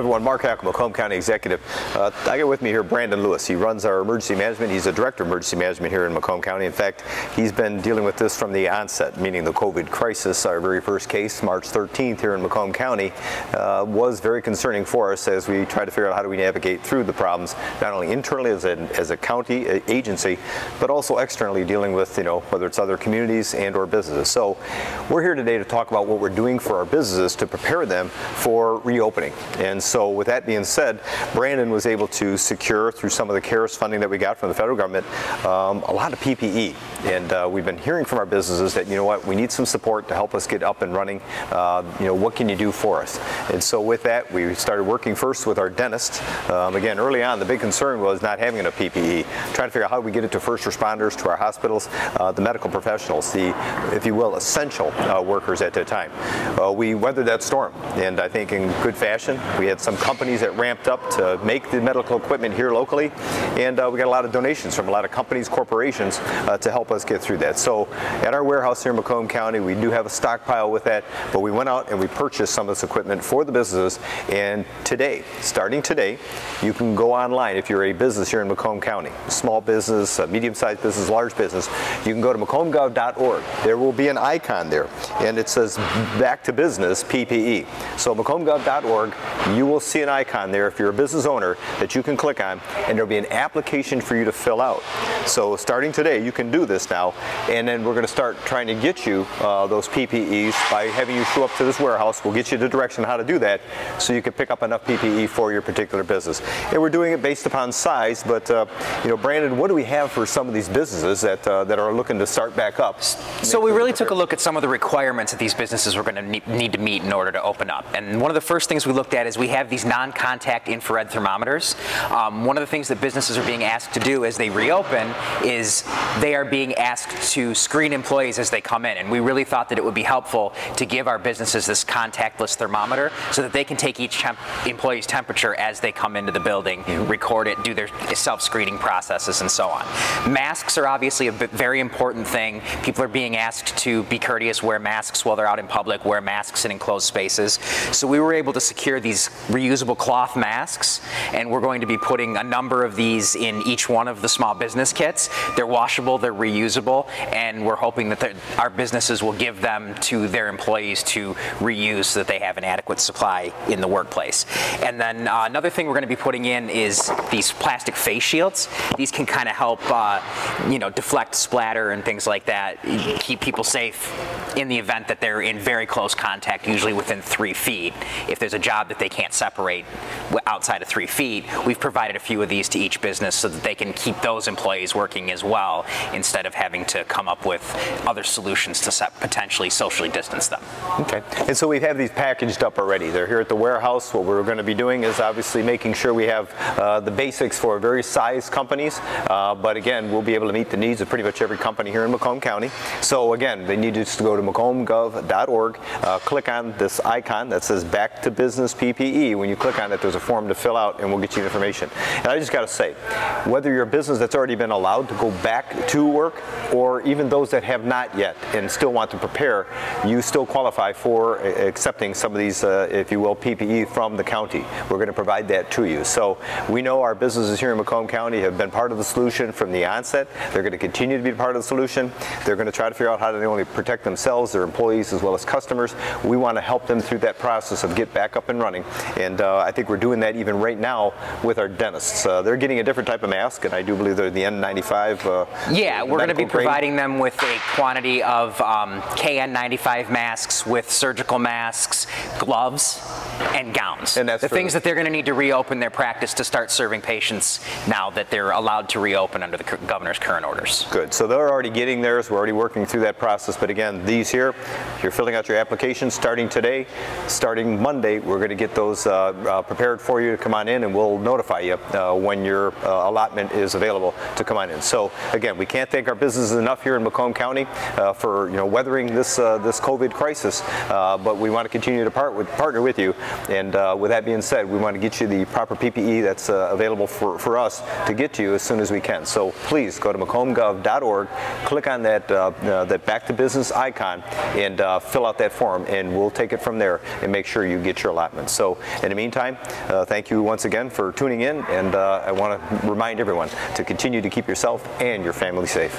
everyone, Mark Hackle, Macomb County Executive. I got with me here Brandon Lewis. He runs our emergency management. He's the Director of Emergency Management here in Macomb County. In fact, he's been dealing with this from the onset, meaning the COVID crisis. Our very first case, March 13th here in Macomb County, was very concerning for us as we try to figure out how do we navigate through the problems, not only internally as a county agency, but also externally dealing with, whether it's other communities and or businesses. So we're here today to talk about what we're doing for our businesses to prepare them for reopening. And so with that being said, Brandon was able to secure through some of the CARES funding that we got from the federal government a lot of PPE. And we've been hearing from our businesses that, we need some support to help us get up and running. What can you do for us? And so with that, we started working first with our dentists. Again, early on, the big concern was not having enough PPE, trying to figure out how we get it to first responders, to our hospitals, the medical professionals, the, if you will, essential workers at that time. We weathered that storm, and I think in good fashion. We had some companies that ramped up to make the medical equipment here locally, and we got a lot of donations from a lot of companies, corporations to help us get through that. So at our warehouse here in Macomb County, we do have a stockpile with that, but we went out and we purchased some of this equipment for the businesses. And today, starting today, you can go online if you're a business here in Macomb County, small business, medium-sized business, large business. You can go to macombgov.org. There will be an icon there, and it says Back to Business PPE. So macombgov.org, you will see an icon there if you're a business owner that you can click on, and there'll be an application for you to fill out. So starting today, you can do this now, and then we're going to start trying to get you those PPEs by having you show up to this warehouse. We'll get you the direction on how to do that so you can pick up enough PPE for your particular business. And we're doing it based upon size, but Brandon, what do we have for some of these businesses that are looking to start back up? So we really took a look at some of the requirements that these businesses were going to need to meet in order to open up. And one of the first things we looked at is we have these non-contact infrared thermometers. One of the things that businesses are being asked to do as they reopen is they are being asked to screen employees as they come in. And we really thought that it would be helpful to give our businesses this contactless thermometer so that they can take each employee's temperature as they come into the building, record it, do their self-screening processes, and so on. Masks are obviously a very important thing. People are being asked to be courteous, wear masks while they're out in public, wear masks in enclosed spaces. So we were able to secure these reusable cloth masks, and we're going to be putting a number of these in each one of the small business kits. They're washable, they're reusable, and we're hoping that our businesses will give them to their employees to reuse so that they have an adequate supply in the workplace. And then another thing we're going to be putting in is these plastic face shields. These can kind of help, deflect splatter and things like that, keep people safe in the event that they're in very close contact, usually within 3 feet. If there's a job that they can't separate outside of 3 feet, we've provided a few of these to each business so that they can keep those employees working as well, instead of having to come up with other solutions to potentially socially distance them. Okay, and so we have these packaged up already. They're here at the warehouse. What we're going to be doing is obviously making sure we have the basics for various size companies, but again, we'll be able to meet the needs of pretty much every company here in Macomb County. So again, they need just to go to macombgov.org, click on this icon that says Back to Business PPE. When you click on it, there's a form to fill out, and we'll get you information. And I just got to say, whether you're a business that's already been allowed to go back to work, or even those that have not yet and still want to prepare, you still qualify for accepting some of these, if you will, PPE from the county. We're going to provide that to you. So we know our businesses here in Macomb County have been part of the solution from the onset. They're going to continue to be part of the solution. They're going to try to figure out how to not only protect themselves, their employees, as well as customers. We want to help them through that process of get back up and running. And I think we're doing that even right now with our dentists. They're getting a different type of mask, and I do believe they're the N95. Yeah, we're going to be providing them with a quantity of KN95 masks with surgical masks, gloves, and gowns. And that's the things that they're going to need to reopen their practice to start serving patients now that they're allowed to reopen under the governor's current orders. Good. So they're already getting theirs. We're already working through that process. But again, these here, you're filling out your application starting today. Starting Monday, we're going to get those prepared for you to come on in, and we'll notify you when your allotment is available to come on in. So again, we can't thank our businesses enough here in Macomb County for weathering this COVID crisis, but we want to continue to partner with you And with that being said, we want to get you the proper PPE that's available for us to get to you as soon as we can. So please go to MacombGov.org, click on that Back to Business icon, and fill out that form, and we'll take it from there and make sure you get your allotment. So in the meantime, thank you once again for tuning in, and I want to remind everyone to continue to keep yourself and your family safe.